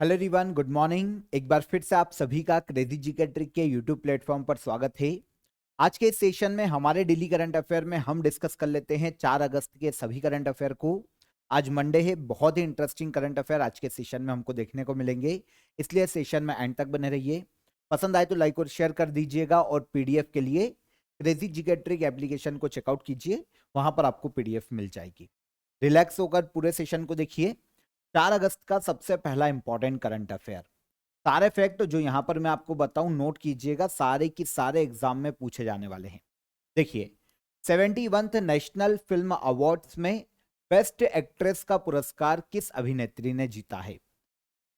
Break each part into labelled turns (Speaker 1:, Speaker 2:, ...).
Speaker 1: Hello everyone, good morning. एक बार फिर से आप सभी का क्रेजी जीके ट्रिक के यूट्यूब प्लेटफॉर्म पर स्वागत है। आज के इस सेशन में हमारे डेली करंट अफेयर में हम डिस्कस कर लेते हैं 4 अगस्त के सभी करंट अफेयर को। आज मंडे है, बहुत ही इंटरेस्टिंग करंट अफेयर आज के सेशन में हमको देखने को मिलेंगे, इसलिए सेशन में एंड तक बने रहिए। पसंद आए तो लाइक और शेयर कर दीजिएगा और पीडीएफ के लिए क्रेजी जीके ट्रिक एप्लीकेशन को चेकआउट कीजिए, वहां पर आपको पीडीएफ मिल जाएगी। रिलैक्स होकर पूरे सेशन को देखिए। 4 अगस्त का सबसे पहला इंपॉर्टेंट करंट अफेयर, सारे फैक्ट जो यहां पर मैं आपको बताऊं नोट कीजिएगा, सारे की सारे एग्जाम में पूछे जाने वाले हैं। देखिए, 71th नेशनल फिल्म अवार्ड्स में बेस्ट एक्ट्रेस का पुरस्कार किस अभिनेत्री ने जीता है?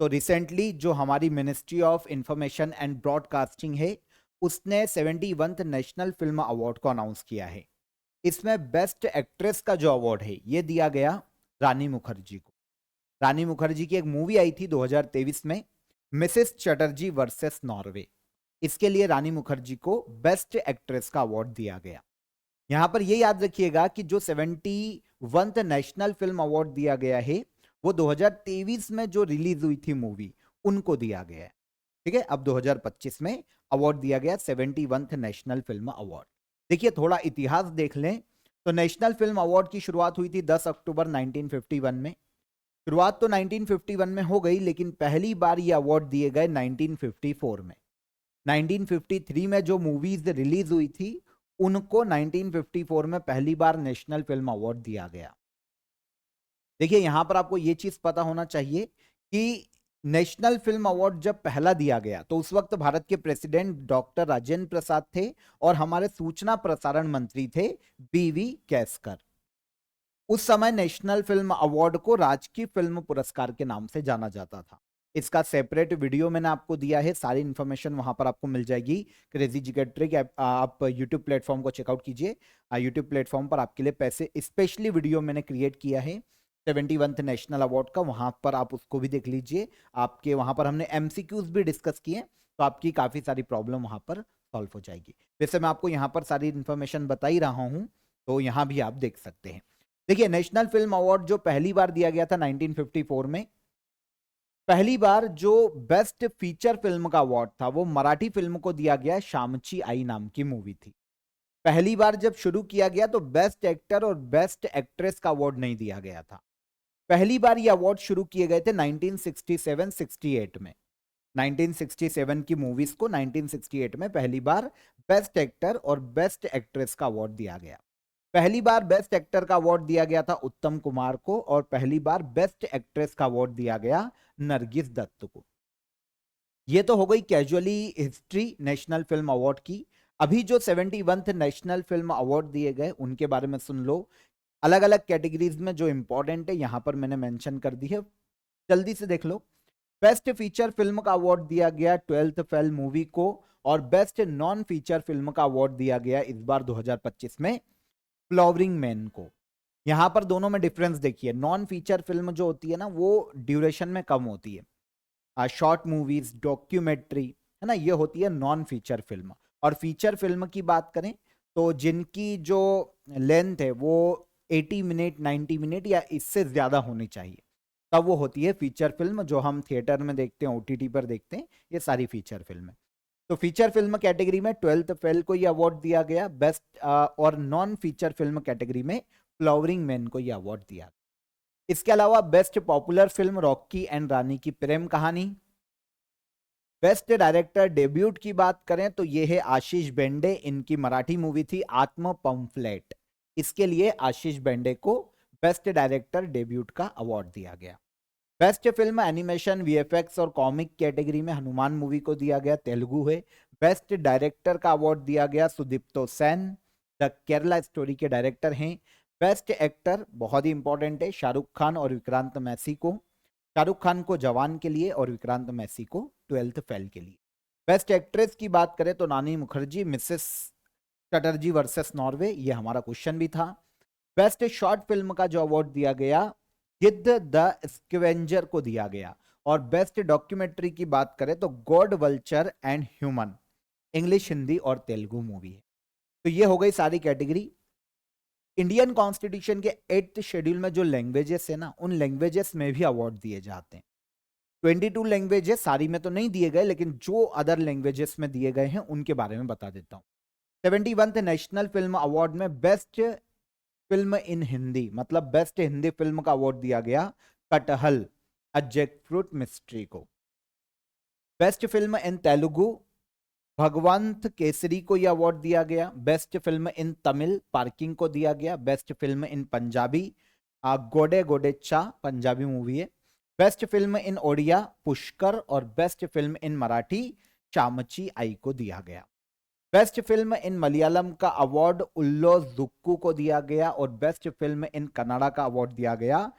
Speaker 1: तो रिसेंटली जो हमारी ministry of information and broadcasting है, उसने 71th नेशनल फिल्म अवार्ड को अनाउंस किया है। इसमें बेस्ट एक्ट्रेस का जो अवार्ड है ये दिया गया रानी मुखर्जी को। रानी मुखर्जी की एक मूवी आई थी 2023 में, मिसेस चटर्जी वर्सेस नॉर्वे। इसके लिए रानी मुखर्जी को बेस्ट एक्ट्रेस का अवार्ड दिया गया। यहां पर यह याद रखिएगा कि जो 71th नेशनल फिल्म अवार्ड दिया गया है वो 2023 में जो रिलीज हुई थी मूवी, उनको दिया गया है। ठीक है, अब 2025 में अवार्ड दिया गया 71th नेशनल फिल्म अवार्ड। देखिए, थोड़ा इतिहास देख लें तो नेशनल फिल्म अवार्ड की शुरुआत हुई थी 10 अक्टूबर 1951 में। शुरुआत तो 1951 में हो गई, लेकिन पहली बार ये अवार्ड दिए गए 1954 में। 1953 में जो मूवीज रिलीज हुई थी उनको 1954 में पहली बार नेशनल फिल्म अवार्ड दिया गया। देखिए, यहां पर आपको ये चीज पता होना चाहिए कि नेशनल फिल्म अवार्ड जब पहला दिया गया तो उस वक्त भारत के प्रेसिडेंट डॉक्टर राजेंद्र प्रसाद थे और हमारे सूचना प्रसारण मंत्री थे बीवी केसकर। उस समय नेशनल फिल्म अवार्ड को राजकीय फिल्म पुरस्कार के नाम से जाना जाता था। इसका सेपरेट वीडियो मैंने आपको दिया है, सारी इंफॉर्मेशन वहां पर आपको मिल जाएगी। क्रेजी जीके ट्रिक आप यूट्यूब प्लेटफॉर्म को चेकआउट कीजिए। यूट्यूब प्लेटफॉर्म पर आपके लिए पैसे स्पेशली वीडियो मैंने क्रिएट किया है 71th नेशनल अवार्ड का, वहां पर आप उसको भी देख लीजिए। आपके वहां पर हमने एमसीक्यूज भी डिस्कस किए, तो आपकी काफी सारी प्रॉब्लम वहां पर सॉल्व हो जाएगी। वैसे मैं आपको यहाँ पर सारी इंफॉर्मेशन बता ही रहा हूँ, तो यहाँ भी आप देख सकते हैं। देखिए, नेशनल फिल्म अवार्ड जो पहली बार दिया गया था 1954 में, पहली बार जो बेस्ट फीचर फिल्म का अवार्ड था वो मराठी फिल्म को दिया गया, श्यामची आई नाम की मूवी थी। पहली बार जब शुरू किया गया तो बेस्ट एक्टर और बेस्ट एक्ट्रेस का अवार्ड नहीं दिया गया था। पहली बार ये अवार्ड शुरू किए गए थे 1967-68 में। 1967 की मूवीज को 1968 में पहली बार बेस्ट एक्टर और बेस्ट एक्ट्रेस का अवार्ड दिया गया। पहली बार बेस्ट एक्टर का अवार्ड दिया गया था उत्तम कुमार को और पहली बार बेस्ट एक्ट्रेस का अवार्ड दिया गया नरगिस दत्त को। ये तो हो गई casually history national film award की। अभी जो 71th नेशनल फिल्म अवार्ड दिए गए उनके बारे में सुन लो। अलग अलग कैटेगरीज में जो इंपॉर्टेंट है यहां पर मैंने मेंशन कर दी है, जल्दी से देख लो। बेस्ट फीचर फिल्म का अवार्ड दिया गया 12th फेल मूवी को और बेस्ट नॉन फीचर फिल्म का अवार्ड दिया गया इस बार 2025 में फ्लॉवरिंग मैन को। यहां पर दोनों में डिफरेंस देखिए, नॉन फीचर फिल्म जो होती है ना वो ड्यूरेशन में कम होती है, शॉर्ट मूवीज, डॉक्यूमेंट्री, है ना, ये होती है नॉन फीचर फिल्म। और फीचर फिल्म की बात करें तो जिनकी जो लेंथ है वो 80 मिनट, 90 मिनट या इससे ज्यादा होनी चाहिए, तब वो होती है फीचर फिल्म, जो हम थिएटर में देखते हैं, ओटीटी पर देखते हैं, ये सारी फीचर फिल्म है। तो फीचर फिल्म कैटेगरी में 12th फेल को ये अवार्ड दिया गया बेस्ट, और नॉन फीचर फिल्म कैटेगरी में फ्लावरिंग मैन को ये अवार्ड दिया। इसके अलावा best popular film Rocky and Rani ki Prem कहानी। बेस्ट डायरेक्टर डेब्यूट की बात करें तो ये है आशीष बेंडे, इनकी मराठी मूवी थी आत्म पंफलेट। इसके लिए आशीष बेंडे को बेस्ट डायरेक्टर डेब्यूट का अवार्ड दिया गया। बेस्ट फिल्म एनिमेशन, वीएफएक्स और कॉमिक कैटेगरी में हनुमान मूवी को दिया गया, तेलुगु है। बेस्ट डायरेक्टर का अवार्ड दिया गया सुदीप्तो सेन, द केरला स्टोरी के डायरेक्टर हैं। बेस्ट एक्टर बहुत ही इंपॉर्टेंट है, शाहरुख खान और विक्रांत मैसी को। शाहरुख खान को जवान के लिए और विक्रांत मैसी को 12th फेल के लिए। बेस्ट एक्ट्रेस की बात करें तो Rani Mukherjee, Mrs Chatterjee versus Norway, ये हमारा क्वेश्चन भी था। बेस्ट शॉर्ट फिल्म का जो अवार्ड दिया गया गिद्ध द स्कैवेंजर को दिया गया। और बेस्ट डॉक्यूमेंट्री की बात करें तो God vulture and human, English, Hindi और तेलुगु मूवी है। तो ये हो गई सारी कैटेगरी। इंडियन कॉन्स्टिट्यूशन के 8th शेड्यूल में जो लैंग्वेजेस है ना, उन लैंग्वेजेस में भी अवार्ड दिए जाते हैं। 22 लैंग्वेजेस सारी में तो नहीं दिए गए, लेकिन जो अदर लैंग्वेजेस में दिए गए हैं उनके बारे में बता देता हूं। 71th नेशनल फिल्म अवार्ड में बेस्ट फिल्म इन हिंदी, मतलब बेस्ट हिंदी फिल्म का अवार्ड दिया गया कटहल, अ जैकफ्रूट मिस्ट्री को। बेस्ट फिल्म इन तेलुगु, भगवंत केसरी को यह अवार्ड दिया गया। Best film in Tamil, parking को दिया गया। बेस्ट फिल्म इन पंजाबी, गोडे गोडेचा पंजाबी मूवी है। Best film in Odia, Pushkar. और बेस्ट फिल्म इन मराठी, चामची आई को दिया गया। बेस्ट फिल्म इन मलयालम का अवार्ड उल्लो जुक्कू को दिया गया। और बेस्ट फिल्म इन कन्नड़ा का अवार्ड दिया गया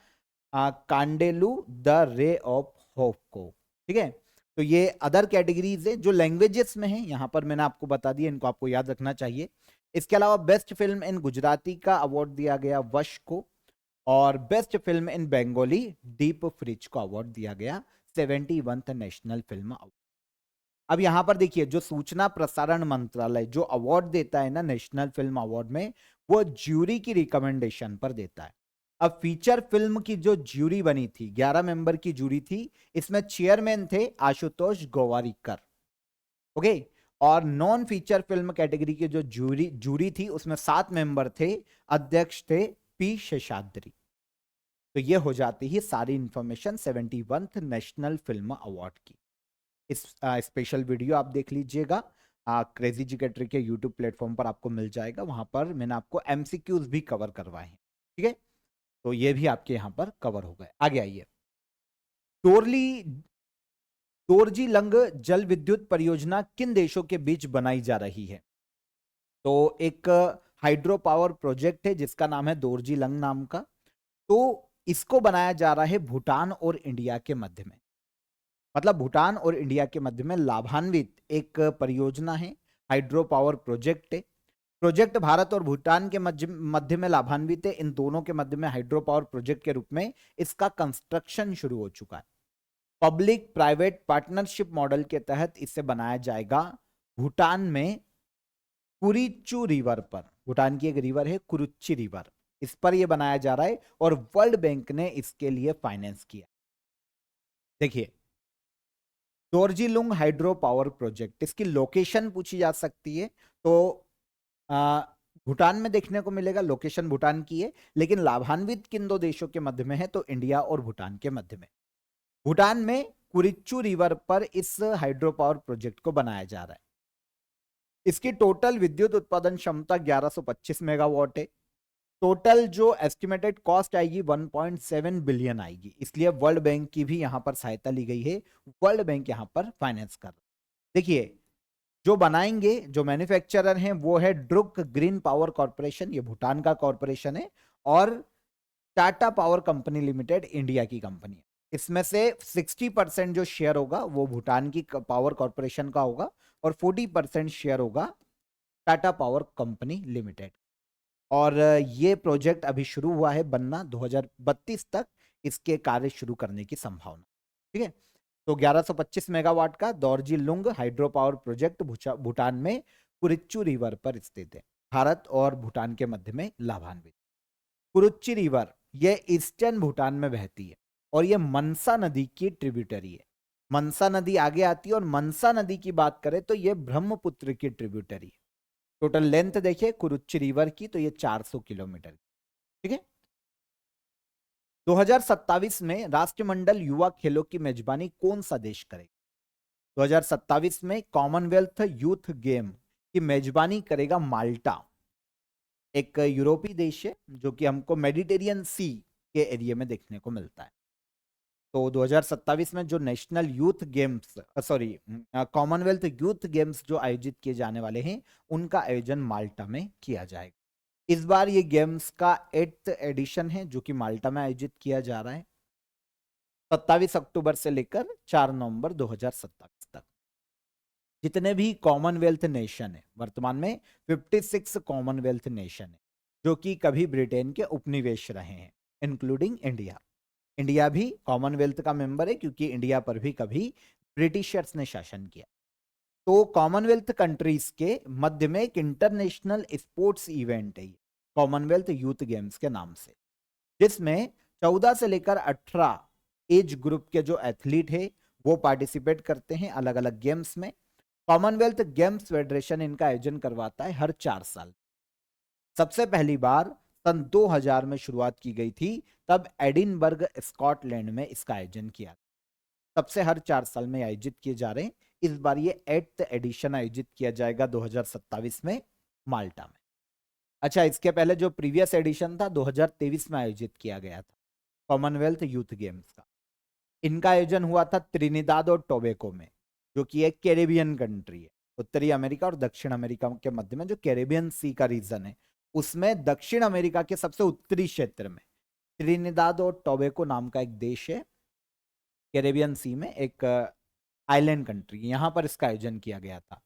Speaker 1: कांडेलू द रे ऑफ होप को। ठीक है, तो ये अदर कैटेगरीज है जो लैंग्वेजेस में है, यहां पर मैंने आपको बता दिया, इनको आपको याद रखना चाहिए। इसके अलावा बेस्ट फिल्म इन गुजराती का अवार्ड दिया गया वश को। और best film in Bengali, deep fridge को अवार्ड दिया गया 71th नेशनल फिल्म अवार्ड। अब यहां पर देखिए, जो सूचना प्रसारण मंत्रालय जो अवार्ड देता है ना नेशनल फिल्म अवार्ड में, वो ज्यूरी की रिकमेंडेशन पर देता है। अब फीचर फिल्म की जो ज्यूरी बनी थी, 11 मेंबर की ज्यूरी थी, इसमें चेयरमैन थे आशुतोष गोवारिकर। ओके, और नॉन फीचर फिल्म कैटेगरी की जो ज्यूरी थी उसमें 7 मेंबर थे, अध्यक्ष थे पी शेषाद्री। तो ये हो जाती है सारी information 71th national film award की। इस स्पेशल वीडियो आप देख लीजिएगा, क्रेजी जिकेट्री के यूट्यूब प्लेटफॉर्म पर आपको मिल जाएगा। वहां पर मैंने आपको एमसीक्यूज भी कवर करवाए हैं। ठीक है, तो ये भी आपके यहां पर कवर हो गए। आगे आइए, दोरजी लंग जल विद्युत परियोजना किन देशों के बीच बनाई जा रही है? तो एक हाइड्रो पावर प्रोजेक्ट है जिसका नाम है दोरजी लंग नाम का। तो इसको बनाया जा रहा है भूटान और इंडिया के मध्य में, मतलब भूटान और इंडिया के मध्य में लाभान्वित एक परियोजना है, हाइड्रो पावर प्रोजेक्ट है। प्रोजेक्ट भारत और भूटान के मध्य में लाभान्वित है। इन दोनों के मध्य में हाइड्रो पावर प्रोजेक्ट के रूप में इसका कंस्ट्रक्शन शुरू हो चुका है। पब्लिक प्राइवेट पार्टनरशिप मॉडल के तहत इसे बनाया जाएगा भूटान में कुरिच्चू रिवर पर। भूटान की एक रिवर है कुरुच्ची रिवर, इस पर यह बनाया जा रहा है और वर्ल्ड बैंक ने इसके लिए फाइनेंस किया। देखिए, दोरजी-लुंग हाइड्रो पावर प्रोजेक्ट, इसकी लोकेशन पूछी जा सकती है तो भूटान में देखने को मिलेगा, लोकेशन भूटान की है। लेकिन लाभान्वित किन दो देशों के मध्य में है? तो इंडिया और भूटान के मध्य में। भूटान में कुरिच्चू रिवर पर इस हाइड्रो पावर प्रोजेक्ट को बनाया जा रहा है। इसकी टोटल विद्युत उत्पादन क्षमता 1125 मेगावाट है। टोटल जो एस्टिमेटेड कॉस्ट आएगी 1.7 बिलियन आएगी, इसलिए वर्ल्ड बैंक की भी यहां पर सहायता ली गई है। वर्ल्ड बैंक यहां पर फाइनेंस कर रहा है। देखिए, जो बनाएंगे, जो मैन्युफैक्चरर हैं, वो है ड्रुक ग्रीन पावर कॉर्पोरेशन, ये भूटान का कॉर्पोरेशन है। और Tata power company limited India की कंपनी है। इसमें से 60% जो शेयर होगा वो भूटान की पावर कॉर्पोरेशन का होगा और 40% शेयर होगा टाटा पावर कंपनी लिमिटेड। और ये प्रोजेक्ट अभी शुरू हुआ है बनना, 2032 तक इसके कार्य शुरू करने की संभावना। ठीक है, तो 1125 मेगावाट का दोरजी-लुंग हाइड्रो पावर प्रोजेक्ट भूटान में कुरिच्चू रिवर पर स्थित है, भारत और भूटान के मध्य में लाभान्वित। कुरुच्ची रिवर ये ईस्टर्न भूटान में बहती है और ये मनसा नदी की ट्रिब्यूटरी है। मनसा नदी आगे आती है और मनसा नदी की बात करें तो ये ब्रह्मपुत्र की ट्रिब्यूटरी है। टोटल लेंथ देखिए कुरुच्ची रिवर की, तो ये 400 किलोमीटर। ठीक है, 2027 में राष्ट्रमंडल युवा खेलों की मेजबानी कौन सा देश करेगा? 2027 में कॉमनवेल्थ यूथ गेम की मेजबानी करेगा माल्टा, एक यूरोपीय देश है जो कि हमको मेडिटेरियन सी के एरिया में देखने को मिलता है। तो 2027 में जो national youth games, Commonwealth youth games जो आयोजित किए जाने वाले हैं, उनका आयोजन माल्टा में किया जाएगा। इस बार ये गेम्स का 8th एडिशन है जो कि माल्टा में आयोजित किया जा रहा है, 27 अक्टूबर से लेकर 4 नवंबर 2027 तक। जितने भी कॉमनवेल्थ नेशन है, वर्तमान में 56 कॉमनवेल्थ नेशन है जो कि कभी ब्रिटेन के उपनिवेश रहे हैं, इंक्लूडिंग इंडिया। इंडिया भी कॉमनवेल्थ का मेंबर है क्योंकि इंडिया पर भी कभी ब्रिटिशर्स ने शासन किया। तो कॉमनवेल्थ कंट्रीज के मध्य में एक इंटरनेशनल स्पोर्ट्स इवेंट है कॉमनवेल्थ यूथ गेम्स के नाम से, जिसमें 14 से लेकर 18 एज ग्रुप के जो एथलीट है वो पार्टिसिपेट करते हैं अलग अलग गेम्स में। कॉमनवेल्थ गेम्स फेडरेशन इनका आयोजन करवाता है हर 4 साल। सबसे पहली बार सन 2000 में शुरुआत की गई थी, तब एडिनबर्ग स्कॉटलैंड में इसका आयोजन किया। तब से हर 4 साल में आयोजित किए जा रहे हैं। इस बार ये 8th एडिशन आयोजित किया जाएगा 2027 में माल्टा में। अच्छा, इसके पहले जो प्रीवियस एडिशन था 2023 में आयोजित किया गया था कॉमनवेल्थ यूथ गेम्स का। इनका आयोजन हुआ था त्रिनिदाद और टोबैको में, जो कि एक कैरेबियन कंट्री है। उत्तरी अमेरिका और दक्षिण अमेरिका के मध्य में जो कैरेबियन सी का रीजन है, उसमें दक्षिण अमेरिका के सबसे उत्तरी क्षेत्र में त्रिनिदाद और टोबैको नाम का एक देश है, कैरेबियन सी में एक आइलैंड कंट्री, यहां पर इसका आयोजन किया गया था।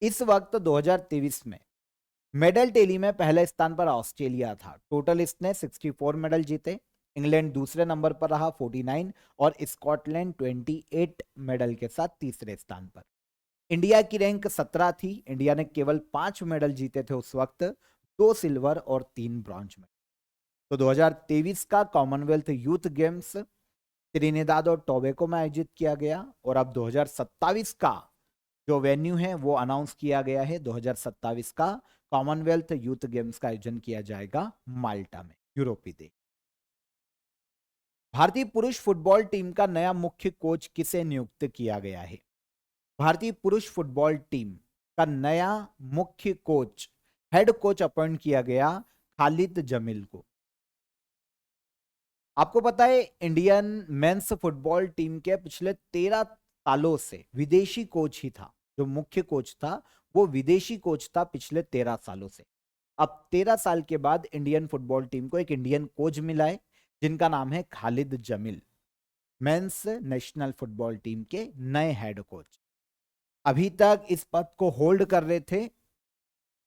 Speaker 1: इस वक्त 2023 में मेडल टेली में पहले स्थान पर ऑस्ट्रेलिया था। टोटल इसने 64 मेडल जीते। इंग्लैंड दूसरे नंबर पर रहा 49 और स्कॉटलैंड 28 मेडल के साथ तीसरे स्थान पर। इंडिया की रैंक 17 थी। इंडिया ने केवल 5 मेडल जीते थे उस वक्त, 2 सिल्वर और 3 ब्रॉन्ज मेडल। तो 2023 का कॉमनवेल्थ यूथ गेम्स त्रिनिदाद और टोबैको में आयोजित किया गया और अब 2027 का जो वेन्यू है वो अनाउंस किया गया है। 2027 का कॉमनवेल्थ यूथ गेम्स का आयोजन किया जाएगा माल्टा में, यूरोपीय देश। भारतीय पुरुष फुटबॉल टीम का नया मुख्य कोच किसे नियुक्त किया गया है? भारतीय पुरुष फुटबॉल टीम का नया मुख्य कोच, हेड कोच अपॉइंट किया गया खालिद जमील को। आपको पता है इंडियन मेंस फुटबॉल टीम के पिछले 13 सालों से विदेशी कोच ही था। जो मुख्य कोच था वो विदेशी कोच था पिछले 13 सालों से। अब 13 साल के बाद इंडियन फुटबॉल टीम को एक इंडियन कोच मिला है, जिनका नाम है Khalid Jamil, men's national football team के नए हेड कोच। अभी तक इस पद को होल्ड कर रहे थे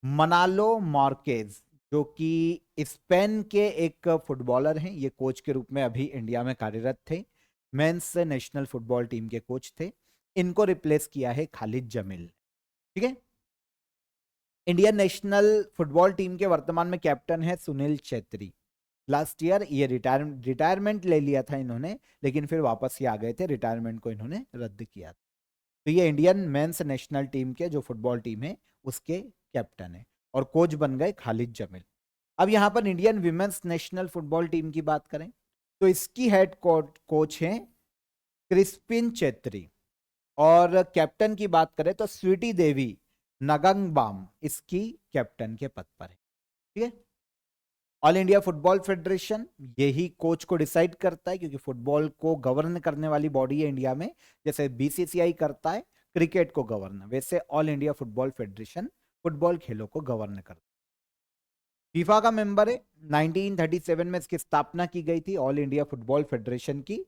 Speaker 1: मनालो मार्केज, जो कि स्पेन के एक फुटबॉलर हैं। ये कोच के रूप में अभी इंडिया में कार्यरत थे, मेंस नेशनल फुटबॉल टीम के कोच थे। इनको रिप्लेस किया है खालिद जमील। ठीक है। इंडियन नेशनल फुटबॉल टीम के वर्तमान में कैप्टन है सुनील छेत्री। लास्ट ईयर ये रिटायरमेंट ले लिया था इन्होंने, लेकिन फिर वापस ही आ गए थे, रिटायरमेंट को इन्होंने रद्द किया था। तो ये इंडियन मेंस नेशनल टीम के जो फुटबॉल टीम है उसके कैप्टन है और कोच बन गए खालिद जमील। अब यहां पर Indian women's national football team की बात करें तो इसकी हेड कोच है क्रिस्पिन चेत्री और कैप्टन की बात करें तो स्वीटी देवी नगंगबाम इसकी कैप्टन के पद पर है। ठीक है। ऑल इंडिया फुटबॉल फेडरेशन यही कोच को डिसाइड करता है, क्योंकि फुटबॉल को गवर्न करने वाली बॉडी है इंडिया में। जैसे बीसीसीआई करता है क्रिकेट को गवर्न, वैसे all India football federation football खेलों को गवर्न करता है। फीफा का मेंबर है। 1937 में इसकी स्थापना की गई थी ऑल इंडिया फुटबॉल फेडरेशन की।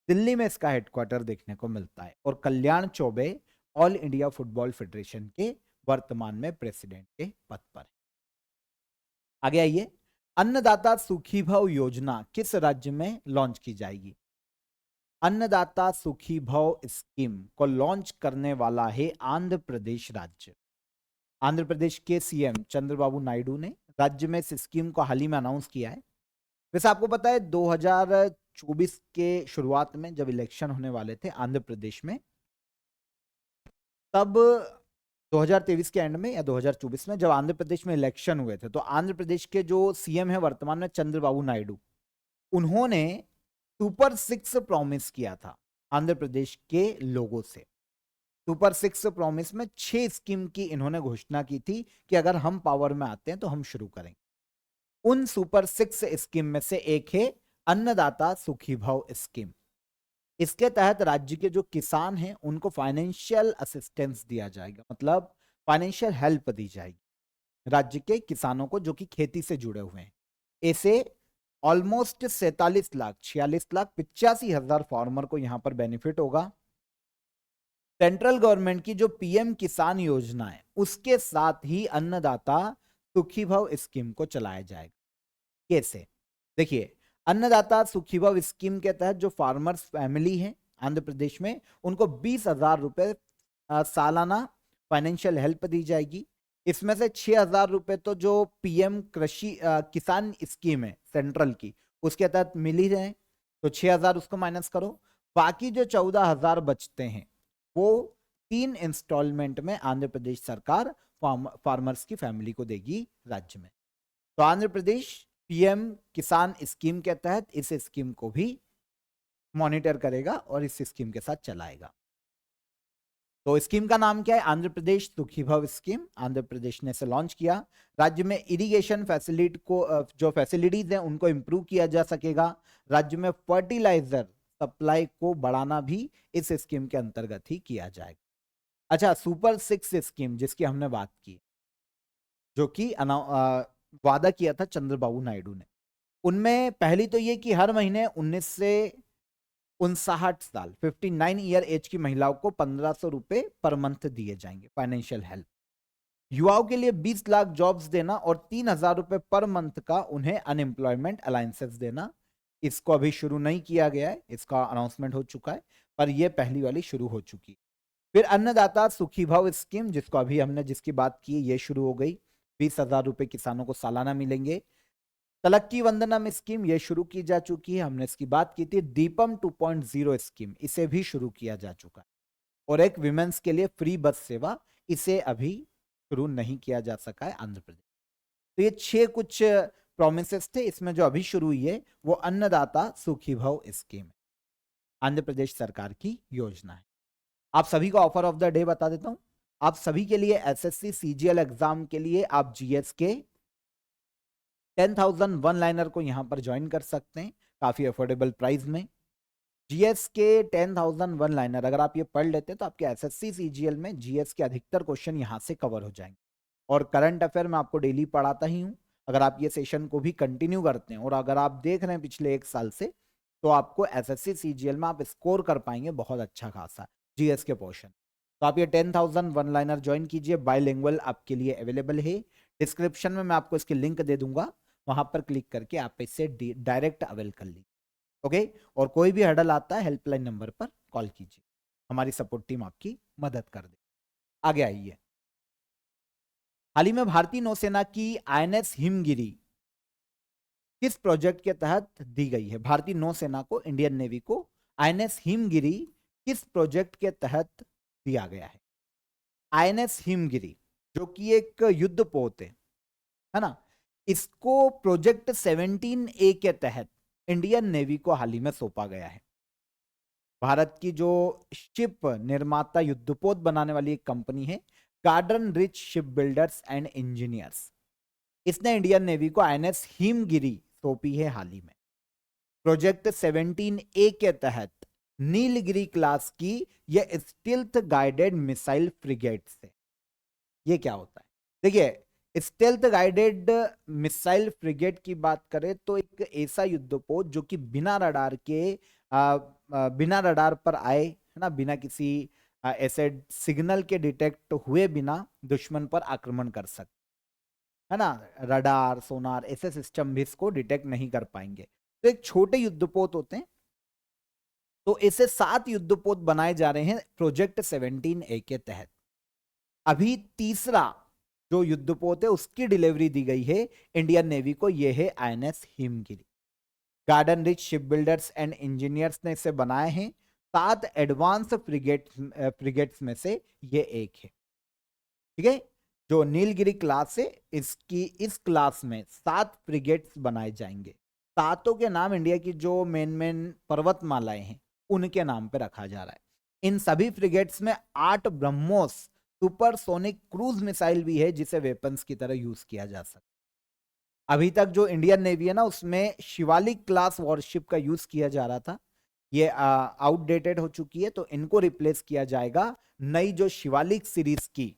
Speaker 1: दिल्ली में इसका हेडक्वार्टर देखने को मिलता है और Kalyan Chaubey all India football federation के वर्तमान में प्रेसिडेंट के पद पर है। आगे आइए, अन्नदाता सुखीभव योजना किस राज्य में लॉन्च की जाएगी? अन्नदाता सुखीभव स्कीम को लॉन्च करने वाला है आंध्र प्रदेश राज्य। आंध्र प्रदेश के सीएम चंद्रबाबू नायडू ने राज्य में इस स्कीम को हाल ही में अनाउंस किया है। वैसे आपको पता है 2024 के शुरुआत में जब इलेक्शन होने वाले थे आंध्र प्रदेश में, तब 2023 के एंड में या 2024 में जब आंध्र प्रदेश में इलेक्शन हुए थे, तो आंध्र प्रदेश के जो सीएम है वर्तमान में चंद्रबाबू नायडू, उन्होंने सुपर 6 प्रॉमिस किया था आंध्र प्रदेश के लोगों से। सुपर 6 प्रॉमिस में 6 स्कीम की इन्होंने घोषणा की थी कि अगर हम पावर में आते हैं तो हम शुरू करेंगे। उन सुपर 6 स्कीम में से एक है अन्नदाता सुखीभव स्कीम। इसके तहत राज्य के जो किसान हैं उनको फाइनेंशियल असिस्टेंस दिया जाएगा, मतलब फाइनेंशियल हेल्प दी जाएगी राज्य के किसानों को जो कि खेती से जुड़े हुए हैं। ऐसे ऑलमोस्ट 46,85,85,000 फार्मर को यहां पर बेनिफिट होगा। सेंट्रल गवर्नमेंट की जो पीएम किसान योजना है उसके साथ ही अन्नदाता सुखीभव स्कीम को चलाया जाएगा। कैसे? देखिए, अन्नदाता सुखीभव स्कीम के तहत जो फार्मर्स फैमिली है आंध्र प्रदेश में, उनको 20,000 रुपए सालाना फाइनेंशियल हेल्प दी जाएगी। इसमें से 6,000 रुपए तो जो पीएम कृषि किसान स्कीम है सेंट्रल की, उसके तहत मिल ही रहे, तो 6,000 उसको माइनस करो। बाकी जो 14,000 बचते हैं वो 3 इंस्टॉलमेंट में आंध्र प्रदेश सरकार फार्मर्स की फैमिली को देगी राज्य में। तो आंध्र प्रदेश पीएम किसान स्कीम के तहत इस स्कीम को भी मॉनिटर करेगा और इस स्कीम के साथ चलाएगा। तो स्कीम का नाम क्या है? आंध्र प्रदेश सुखीभव स्कीम। आंध्र प्रदेश ने इसे लॉन्च किया। राज्य में इरिगेशन फैसिलिटी को जो फैसिलिटीज हैं उनको इंप्रूव किया जा सकेगा। राज्य में फर्टिलाइजर सप्लाई को बढ़ाना भी इस स्कीम के अंतर्गत ही किया जाएगा। अच्छा, सुपर 6 स्कीम जिसकी हमने बात की, जो कि वादा किया था चंद्रबाबू नायडू ने, उनमें पहली तो ये कि हर महीने 19 से 59 साल 59 ईयर एज की महिलाओं को 1,500 रुपए पर मंथ दिए जाएंगे फाइनेंशियल हेल्प। युवाओं के लिए 20 लाख जॉब्स देना और 3,000 रुपए पर मंथ का उन्हें अनएम्प्लॉयमेंट अलाउंसेस देना। इसको अभी शुरू नहीं किया गया है, इसका अनाउंसमेंट हो चुका है, पर यह पहली वाली शुरू हो चुकी। फिर अन्नदाता सुखीभव स्कीम, जिसको अभी हमने जिसकी बात की, ये शुरू हो गई। 20,000 रुपए किसानों को सालाना मिलेंगे। तलक्की वंदनम स्कीम ये शुरू की जा चुकी है, हमने इसकी बात की थी। दीपम 2.0 स्कीम, इसे भी शुरू किया जा चुका है। और एक विमेंस के लिए फ्री बस सेवा, इसे अभी शुरू नहीं किया जा सका है आंध्र प्रदेश। तो ये 6 कुछ प्रोमिसेस थे, इसमें जो अभी शुरू हुई है वो अन्नदाता सुखीभव स्कीम है, आंध्र प्रदेश सरकार की योजना है। आप सभी को ऑफर ऑफ द डे बता देता हूं। आप सभी के लिए एसएससी सीजीएल एग्जाम के लिए आप जीएस के 10,000 वन लाइनर को यहां पर ज्वाइन कर सकते हैं, काफी अफोर्डेबल प्राइस में। जीएस के 10,000 वन लाइनर अगर आप ये पढ़ लेते हैं तो आपके एसएससी सीजीएल में जीएस के अधिकतर क्वेश्चन यहां से कवर हो जाएंगे। और करंट अफेयर में आपको डेली पढ़ाता ही हूं। अगर आप ये सेशन को भी कंटिन्यू करते हैं और अगर आप देख रहे हैं पिछले 1 साल से, तो आपको एसएससी सीजीएल में आप स्कोर कर पाएंगे बहुत अच्छा खासा जीएस के पोर्शन। तो आप ये 10,000 वन लाइनर ज्वाइन कीजिए, बायलिंगुअल आपके लिए अवेलेबल है। डिस्क्रिप्शन में मैं आपको इसकी लिंक दे दूंगा, वहां पर क्लिक करके आप इससे डायरेक्ट अवेल कर लीजिए। ओके, और कोई भी हर्डल आता है हेल्पलाइन नंबर पर कॉल कीजिए, हमारी सपोर्ट टीम आपकी मदद कर दे। आगे आइए। हाल ही में भारतीय नौसेना की आईएनएस हिमगिरी किस प्रोजेक्ट के तहत दी गई है? भारतीय नौसेना को, इंडियन नेवी को आईएनएस हिमगिरी किस प्रोजेक्ट के तहत दिया गया है? आईएनएस हिमगिरी जो कि एक युद्ध पोत है ना, इसको प्रोजेक्ट 17A के तहत इंडियन नेवी को हाल ही में सौंपा गया है। भारत की जो शिप निर्माता युद्धपोत बनाने वाली एक कंपनी है, garden reach shipbuilders and engineers, इसने इंडियन नेवी को आईएनएस हिमगिरी सौंपी है हाल ही में। प्रोजेक्ट 17A के तहत नीलगिरी क्लास की यह स्टील्थ गाइडेड मिसाइल फ्रिगेट से, ये क्या होता है? देखिए, स्टेल्थ गाइडेड मिसाइल फ्रिगेट की बात करें तो एक ऐसा युद्धपोत जो कि बिना रडार के बिना रडार पर आए, है ना, बिना किसी ऐसे सिग्नल के डिटेक्ट हुए बिना दुश्मन पर आक्रमण कर सकते, है ना। रडार, सोनार ऐसे सिस्टम भी इसको डिटेक्ट नहीं कर पाएंगे। तो एक छोटे युद्धपोत होते हैं। तो ऐसे 7 युद्धपोत बनाए जा रहे हैं प्रोजेक्ट 17A के तहत। अभी तीसरा जो युद्धपोत है उसकी डिलीवरी दी गई है इंडियन नेवी को, यह है INS Himgiri. Garden reach shipbuilders and engineers ने इसे बनाए हैं। 7 एडवांस फ्रिगेट्स में से ये एक है, ठीक है। जो नीलगिरी क्लास है, इस क्लास में 7 फ्रिगेट्स बनाए जाएंगे। सातों के नाम इंडिया की जो मेन पर्वतमालाएं हैं उनके नाम पे रखा जा रहा है। इन सभी फ्रिगेट्स में 8 ब्रह्मोस सुपरसोनिक क्रूज मिसाइल भी है जिसे वेपन्स की तरह यूज किया जा सकता है। अभी तक जो इंडियन नेवी है ना, उसमें शिवालिक क्लास वॉरशिप का यूज किया जा रहा था, ये आउटडेटेड हो चुकी है। तो इनको रिप्लेस किया जाएगा नई जो शिवालिक सीरीज की,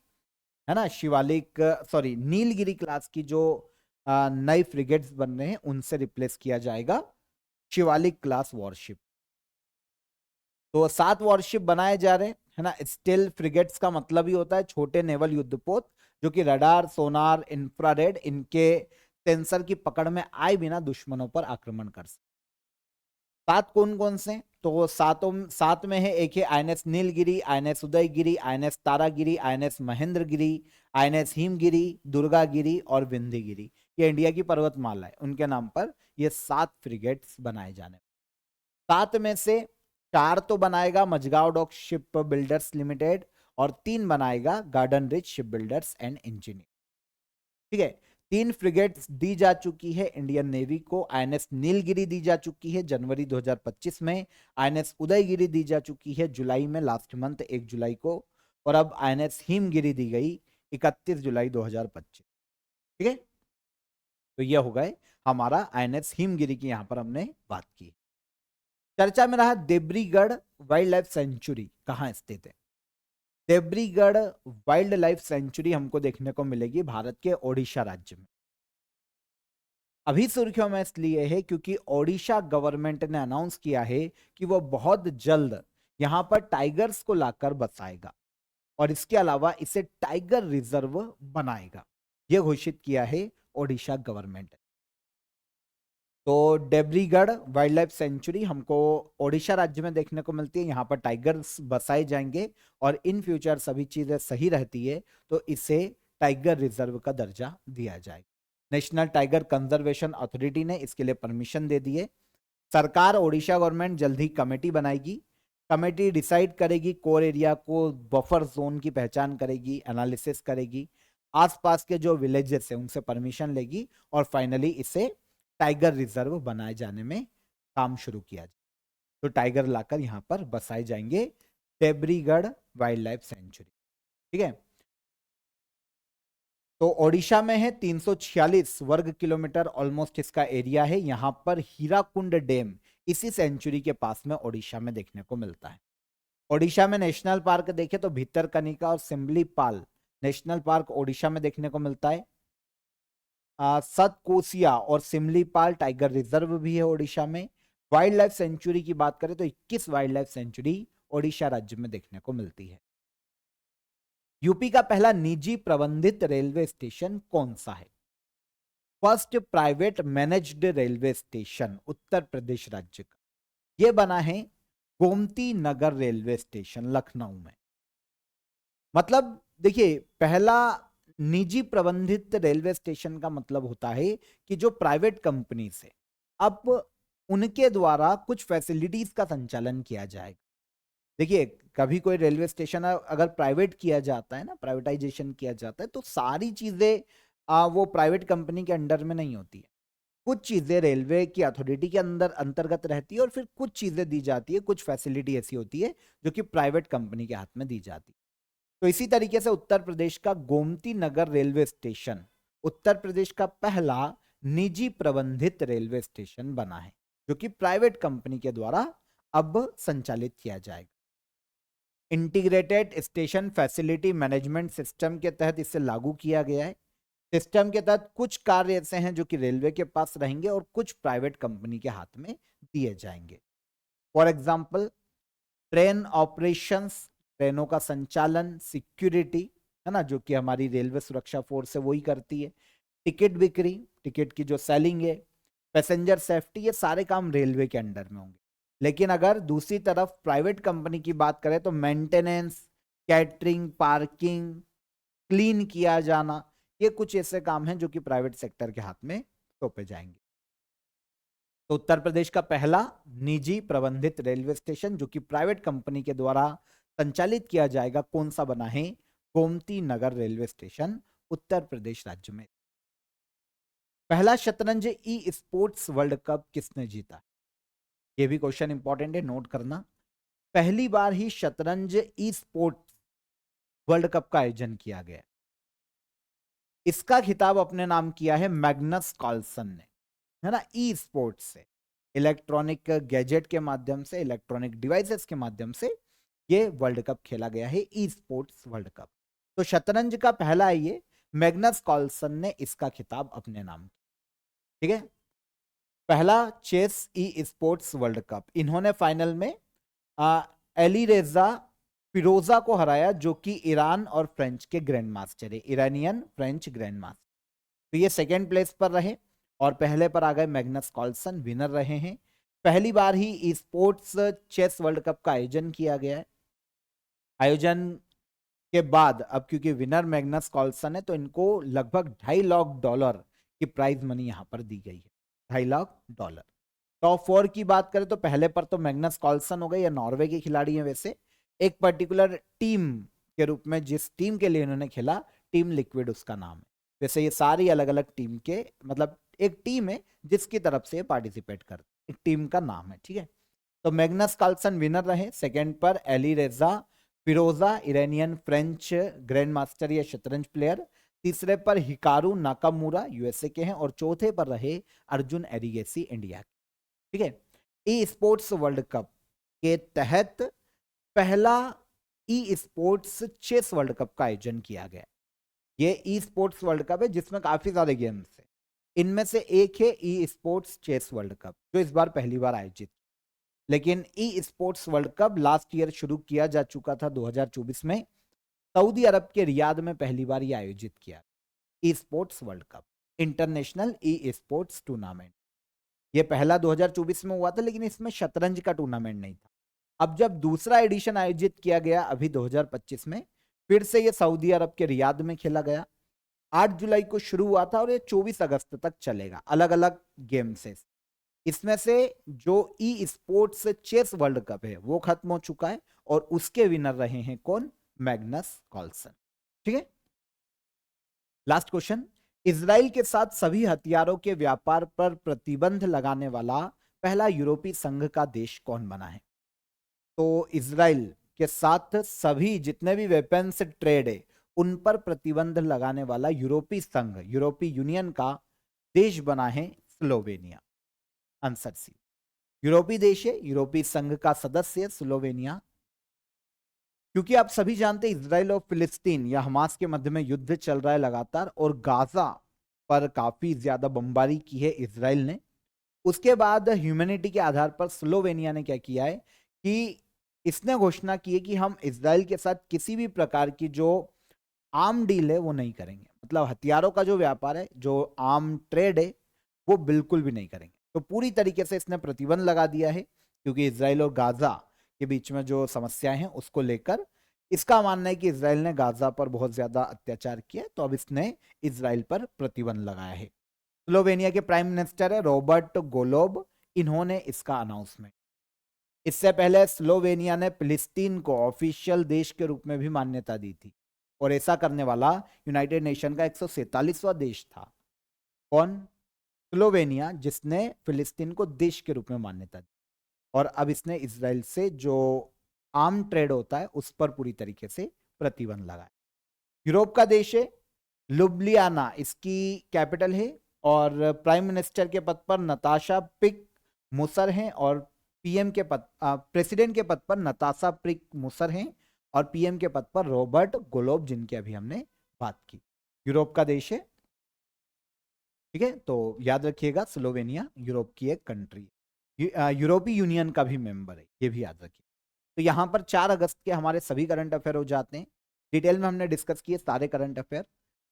Speaker 1: है ना, शिवालिक सॉरी नीलगिरी क्लास की जो नई फ्रिगेट्स बन रहे हैं उनसे रिप्लेस किया जाएगा शिवालिक क्लास वॉरशिप। तो 7 वॉरशिप बनाए जा रहे हैं, है ना। स्टील फ्रिगेट्स का मतलब ही होता है छोटे नेवल युद्धपोत जो कि रडार, सोनार, इंफ्रारेड इनके सेंसर की पकड़ में आए बिना दुश्मनों पर आक्रमण कर सकते। 7 कौन कौन से? तो 7 में है, एक है INS Nilgiri, INS Udaygiri, INS Taragiri, INS Mahendragiri, INS Himgiri, Durgagiri और विंध्यगिरी। ये इंडिया की पर्वतमाला है, उनके नाम पर ये 7 फ्रिगेट्स बनाए जाने। 7 में से 4 तो बनाएगा Mazagon dock shipbuilders limited और 3 बनाएगा garden reach shipbuilders and engineer. ठीक है, 3 फ्रिगेट्स दी जा चुकी है इंडियन नेवी को। आईएनएस नीलगिरी दी जा चुकी है जनवरी 2025 में। आईएनएस उदयगिरी दी जा चुकी है जुलाई में, लास्ट मंथ 1 जुलाई को। और अब आईएनएस हिमगिरी दी गई 31 जुलाई 2025। ठीक है, तो यह हो गए हमारा आईएनएस हिमगिरी की, यहां पर हमने बात की। चर्चा में रहा देब्रीगढ़ वाइल्ड लाइफ सेंचुरी कहां स्थित है। देब्रीगढ़ वाइल्ड लाइफ सेंचुरी हमको देखने को मिलेगी भारत के ओडिशा राज्य में। अभी सुर्खियों में इसलिए है क्योंकि ओडिशा गवर्नमेंट ने अनाउंस किया है कि वो बहुत जल्द यहां पर टाइगर्स को लाकर बसाएगा और इसके अलावा इसे टाइगर रिजर्व बनाएगा, यह घोषित किया है ओडिशा गवर्नमेंट। तो देब्रीगढ़ वाइल्ड लाइफ सेंचुरी हमको ओडिशा राज्य में देखने को मिलती है। यहाँ पर टाइगर्स बसाए जाएंगे और इन फ्यूचर सभी चीजें सही रहती है तो इसे टाइगर रिजर्व का दर्जा दिया जाएगा। नेशनल टाइगर कंजर्वेशन अथॉरिटी ने इसके लिए परमिशन दे दी है। सरकार, ओडिशा गवर्नमेंट जल्द ही कमेटी बनाएगी। कमेटी डिसाइड करेगी कोर एरिया को, बफर जोन की पहचान करेगी, एनालिसिस करेगी, आसपास के जो विलेजेस है उनसे परमिशन लेगी और फाइनली इसे टाइगर रिजर्व बनाए जाने में काम शुरू किया जाए। तो टाइगर लाकर यहां पर बसाए जाएंगे देब्रीगढ़ वाइल्ड लाइफ सेंचुरी। ठीक है, तो ओडिशा में है 346 वर्ग किलोमीटर ऑलमोस्ट इसका एरिया है। यहां पर हीराकुंड डैम इसी सेंचुरी के पास में ओडिशा में देखने को मिलता है। ओडिशा में नेशनल पार्क देखें तो भितरकनिका और सिमलीपाल नेशनल पार्क ओडिशा में देखने को मिलता है। सतकोसिया और सिमलीपाल टाइगर रिजर्व भी है ओडिशा में। वाइल्ड लाइफ सेंचुरी की बात करें तो 21 वाइल्ड लाइफ सेंचुरी ओडिशा राज्य में देखने को मिलती है। यूपी का पहला निजी प्रबंधित रेलवे स्टेशन कौन सा है। First private managed railway station Uttar Pradesh राज्य का, यह बना है गोमती नगर रेलवे स्टेशन लखनऊ में। मतलब देखिए, पहला निजी प्रबंधित रेलवे स्टेशन का मतलब होता है कि जो प्राइवेट कंपनी से अब उनके द्वारा कुछ फैसिलिटीज का संचालन किया जाएगा। देखिए, कभी कोई रेलवे स्टेशन अगर प्राइवेट किया जाता है ना, प्राइवेटाइजेशन किया जाता है, तो सारी चीजें वो प्राइवेट कंपनी के अंडर में नहीं होती है। कुछ चीजें रेलवे की अथॉरिटी के अंदर अंतर्गत रहती है और फिर कुछ चीजें दी जाती है, कुछ फैसिलिटी ऐसी होती है जो कि प्राइवेट कंपनी के हाथ में दी जाती है। तो इसी तरीके से उत्तर प्रदेश का गोमती नगर रेलवे स्टेशन उत्तर प्रदेश का पहला निजी प्रबंधित रेलवे स्टेशन बना है जो कि प्राइवेट कंपनी के द्वारा अब संचालित किया जाएगा। Integrated station facility management system के तहत इसे लागू किया गया है। सिस्टम के तहत कुछ कार्य ऐसे हैं जो कि रेलवे के पास रहेंगे और कुछ प्राइवेट कंपनी के हाथ में दिए जाएंगे। फॉर एग्जाम्पल, ट्रेन ऑपरेशंस, ट्रेनों का संचालन, सिक्योरिटी है ना, जो कि हमारी रेलवे सुरक्षा फोर्स है वही करती है। टिकट बिक्री, टिकट की जो सेलिंग है, पैसेंजर सेफ्टी, ये सारे काम रेलवे के अंडर में होंगे। लेकिन अगर दूसरी तरफ प्राइवेट कंपनी की बात करें तो मेंटेनेंस, कैटरिंग, पार्किंग, क्लीन किया जाना, ये कुछ ऐसे काम हैं जो कि प्राइवेट सेक्टर के हाथ में सौंपे जाएंगे। तो उत्तर प्रदेश का पहला निजी प्रबंधित रेलवे स्टेशन जो कि प्राइवेट कंपनी के द्वारा संचालित किया जाएगा, कौन सा बना है, गोमती नगर रेलवे स्टेशन उत्तर प्रदेश राज्य में। पहला शतरंज ई स्पोर्ट्स वर्ल्ड कप किसने जीता, ये भी क्वेश्चन इंपॉर्टेंट है, नोट करना। पहली बार ही शतरंज ई स्पोर्ट्स वर्ल्ड कप का आयोजन किया गया। इसका खिताब अपने नाम किया है मैग्नस कार्लसन ने, है ना, ई स्पोर्ट्स से, इलेक्ट्रॉनिक गैजेट के माध्यम से, इलेक्ट्रॉनिक डिवाइसेस के माध्यम से ये वर्ल्ड कप खेला गया है, ई स्पोर्ट्स वर्ल्ड कप। तो शतरंज का पहला है ये, मैग्नस कार्लसन ने इसका खिताब अपने नाम किया। ठीक है, पहला chess e sports world cup, इन्होंने फाइनल में एलीरेजा फिरोजा को हराया जो कि ईरान और फ्रेंच के ग्रैंड मास्टर है, ईरानियन फ्रेंच ग्रैंड मास्टर। तो ये सेकेंड प्लेस पर रहे और पहले पर आ गए मैग्नस कार्लसन, विनर रहे हैं। पहली बार ही स्पोर्ट्स चेस वर्ल्ड कप का आयोजन किया गया है। आयोजन के बाद अब क्योंकि विनर मैग्नस कार्लसन है तो इनको लगभग $2.5 लाख की प्राइज मनी यहां पर दी गई है, $2.5 लाख। टॉप 4 की बात करें तो पहले पर तो मैग्नस कार्लसन हो गए, या नॉर्वे के खिलाड़ी हैं वैसे। एक पर्टिकुलर टीम के रूप में जिस टीम के लिए इन्होंने खेला, टीम लिक्विड उसका नाम है। वैसे ये सारी अलग अलग टीम के, मतलब एक टीम है जिसकी तरफ से पार्टिसिपेट कर, एक टीम का नाम है, ठीक है। तो मैग्नस कार्लसन विनर रहे। सेकंड पर एली रेजा फिरोजा, इरानियन फ्रेंच ग्रैंड मास्टर या शतरंज प्लेयर। तीसरे पर हिकारू नाकामुरा, यूएसए के हैं। और चौथे पर रहे अर्जुन एरिगेसी, इंडिया के, ठीक है। ई स्पोर्ट्स वर्ल्ड कप के तहत पहला e sports chess world cup का आयोजन किया गया। ये ई स्पोर्ट्स वर्ल्ड कप है जिसमें काफी सारे गेम्स है। इनमें से एक है e sports chess world cup, जो इस बार पहली बार आयोजित। लेकिन e sports world cup last year शुरू किया जा चुका था 2024 में। सऊदी अरब के रियाद में पहली बार ये आयोजित किया ई sports world cup, international e sports tournament. ये पहला 2024 में हुआ था, लेकिन इसमें शतरंज का टूर्नामेंट नहीं था। अब जब दूसरा एडिशन आयोजित किया गया अभी 2025 में, फिर से ये सऊदी अरब के रियाद में खेला गया। 8 जुलाई को शुरू हुआ था और ये 24 अगस्त तक चलेगा। अलग अलग गेम से, इसमें से जो e sports chess world cup है वो खत्म हो चुका है, और उसके विनर रहे हैं कौन? मैग्नस कार्लसन, ठीक है। लास्ट क्वेश्चन, इजराइल के साथ सभी हथियारों के व्यापार पर प्रतिबंध लगाने वाला पहला यूरोपीय संघ का देश कौन बना है? तो इजराइल के साथ सभी जितने भी वेपन्स ट्रेड है उन पर प्रतिबंध लगाने वाला यूरोपीय संघ, यूरोपीय यूनियन का देश बना है स्लोवेनिया। आंसर सी, यूरोपीय देश है, यूरोपीय संघ का सदस्य स्लोवेनिया। क्योंकि आप सभी जानते हैं इजराइल और फिलिस्तीन या हमास के मध्य में युद्ध चल रहा है लगातार, और गाजा पर काफी ज्यादा बमबारी की है इजराइल ने। उसके बाद ह्यूमैनिटी के आधार पर स्लोवेनिया ने क्या किया है कि इसने घोषणा की है कि हम इजराइल के साथ किसी भी प्रकार की जो आर्म डील है वो नहीं करेंगे। मतलब हथियारों का जो व्यापार है, जो आर्म ट्रेड है, वो बिल्कुल भी नहीं करेंगे। तो पूरी तरीके से इसने प्रतिबंध लगा दिया है, क्योंकि इजराइल और गाजा के बीच में जो समस्याएं हैं उसको लेकर इसका मानना है कि इजराइल ने गाजा पर बहुत ज्यादा अत्याचार किया, तो अब इसने इजराइल पर प्रतिबंध लगाया है। स्लोवेनिया के प्राइम मिनिस्टर है रॉबर्ट गोलोब, इन्होंने इसका अनाउंसमेंट। इससे पहले स्लोवेनिया ने फिलिस्तीन को ऑफिशियल देश के रूप में भी मान्यता दी थी, और ऐसा करने वाला यूनाइटेड नेशन का 147वां देश था। कौन? स्लोवेनिया, जिसने फिलिस्तीन को देश के रूप में मान्यता दी। और अब इसने इजराइल से जो आर्म ट्रेड होता है उस पर पूरी तरीके से प्रतिबंध लगाया। यूरोप का देश है, लुब्लियाना इसकी कैपिटल है, और प्राइम मिनिस्टर के पद पर नताशा पिक मुसर हैं, और पीएम के पद प्रेसिडेंट के पद पर नताशा पिक मुसर हैं, और पीएम के पद पर रॉबर्ट गोलोब, जिनकी अभी हमने बात की। यूरोप का देश है, ठीक है। तो याद रखिएगा स्लोवेनिया यूरोप की एक कंट्री, यूरोपीय यूनियन का भी मेंबर है, ये भी याद रखिए। तो यहाँ पर 4 अगस्त के हमारे सभी करंट अफेयर हो जाते हैं। डिटेल में हमने डिस्कस किए सारे करंट अफेयर।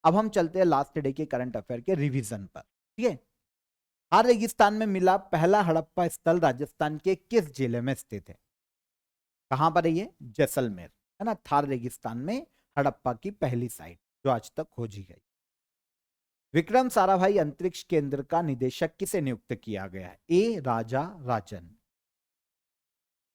Speaker 1: अब हम चलते हैं लास्ट डे के करंट अफेयर के रिवीजन पर, ठीक है। थार रेगिस्तान में मिला पहला हड़प्पा स्थल राजस्थान के किस जिले में स्थित है? कहां पर है ये? जैसलमेर, है ना। थार रेगिस्तान में हड़प्पा की पहली साइट जो आज तक खोजी गई। विक्रम साराभाई अंतरिक्ष केंद्र का निदेशक किसे नियुक्त किया गया है? ए राजा राजन।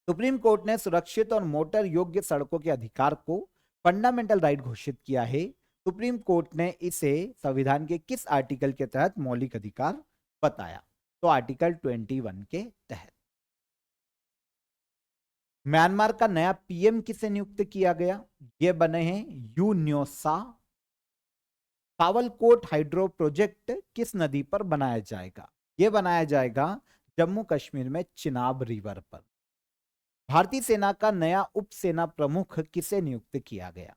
Speaker 1: सुप्रीम कोर्ट ने सुरक्षित और मोटर योग्य सड़कों के अधिकार को फंडामेंटल राइट घोषित किया है। सुप्रीम कोर्ट ने इसे संविधान के किस आर्टिकल के तहत मौलिक अधिकार बताया? तो आर्टिकल 21 के तहत। म्यांमार का नया पीएम किसे नियुक्त किया गया? ये बने हैं यू न्योसा। कावलकोट हाइड्रो प्रोजेक्ट किस नदी पर बनाया जाएगा? ये बनाया जाएगा जम्मू कश्मीर में चिनाब रिवर पर। भारतीय सेना का नया उप सेना प्रमुख किसे नियुक्त किया गया?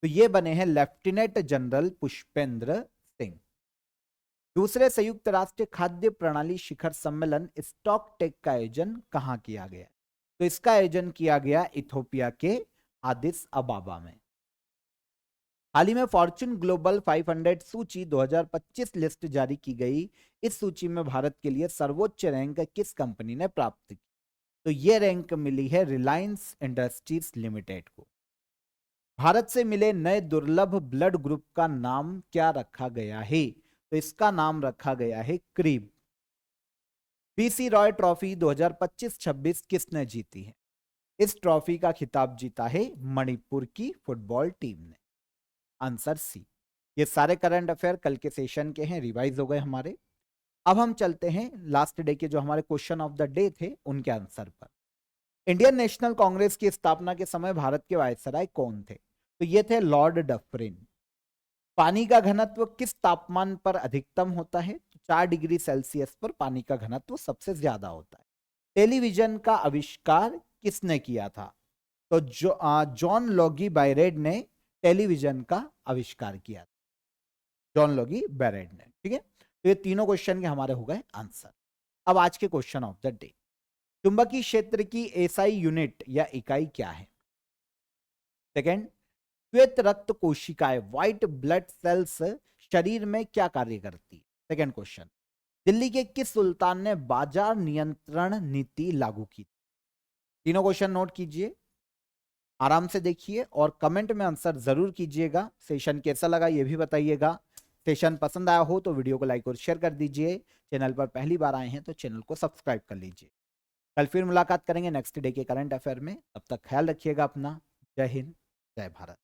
Speaker 1: तो ये बने हैं लेफ्टिनेंट जनरल पुष्पेंद्र सिंह। दूसरे संयुक्त राष्ट्र खाद्य प्रणाली शिखर सम्मेलन स्टॉक टेक का आयोजन कहां किया गया? तो इसका आयोजन किया गया इथोपिया के आदिस अबाबा में। हाल ही में फॉर्च्यून ग्लोबल 500 सूची 2025 लिस्ट जारी की गई। इस सूची में भारत के लिए सर्वोच्च रैंक किस कंपनी ने प्राप्त की? तो यह रैंक मिली है रिलायंस इंडस्ट्रीज लिमिटेड को। भारत से मिले नए दुर्लभ ब्लड ग्रुप का नाम क्या रखा गया है? तो इसका नाम रखा गया है क्रीब। बीसी रॉय ट्रॉफी 2025-26 किसने जीती है? इस ट्रॉफी का खिताब जीता है मणिपुर की फुटबॉल टीम ने। Answer C. ये सारे करंट अफेयर कल के सेशन के हैं, रिवाइज हो गए हमारे। अब हम चलते हैं लास्ट डे के जो हमारे क्वेश्चन ऑफ द डे थे उनके आंसर पर। इंडियन नेशनल कांग्रेस की स्थापना के समय भारत के वायसराय कौन थे? तो ये थे लॉर्ड डफरिन। पानी का घनत्व किस तापमान पर अधिकतम होता है? 4 डिग्री सेल्सियस पर पानी का घनत्व सबसे ज्यादा होता है। टेलीविजन का आविष्कार किसने किया था? तो जॉन लॉगी बायरेड ने टेलीविजन का आविष्कार किया था। जॉन लॉगी बायरेड ने। ठीक है, तो ये तीनों क्वेश्चन के हमारे हो गए आंसर। अब आज के क्वेश्चन ऑफ द डे। चुंबकीय क्षेत्र की एसआई यूनिट या इकाई क्या है? सेकेंड, श्वेत रक्त कोशिकाएं व्हाइट ब्लड सेल्स शरीर में क्या कार्य करती है? सेकेंड क्वेश्चन, दिल्ली के किस सुल्तान ने बाजार नियंत्रण नीति लागू की? तीनों क्वेश्चन नोट कीजिए, आराम से देखिए और कमेंट में आंसर जरूर कीजिएगा। सेशन कैसा लगा ये भी बताइएगा। सेशन पसंद आया हो तो वीडियो को लाइक और शेयर कर दीजिए। चैनल पर पहली बार आए हैं तो चैनल को सब्सक्राइब कर लीजिए। कल फिर मुलाकात करेंगे नेक्स्ट डे के करंट अफेयर में। तब तक ख्याल रखिएगा अपना। जय हिंद, जय भारत।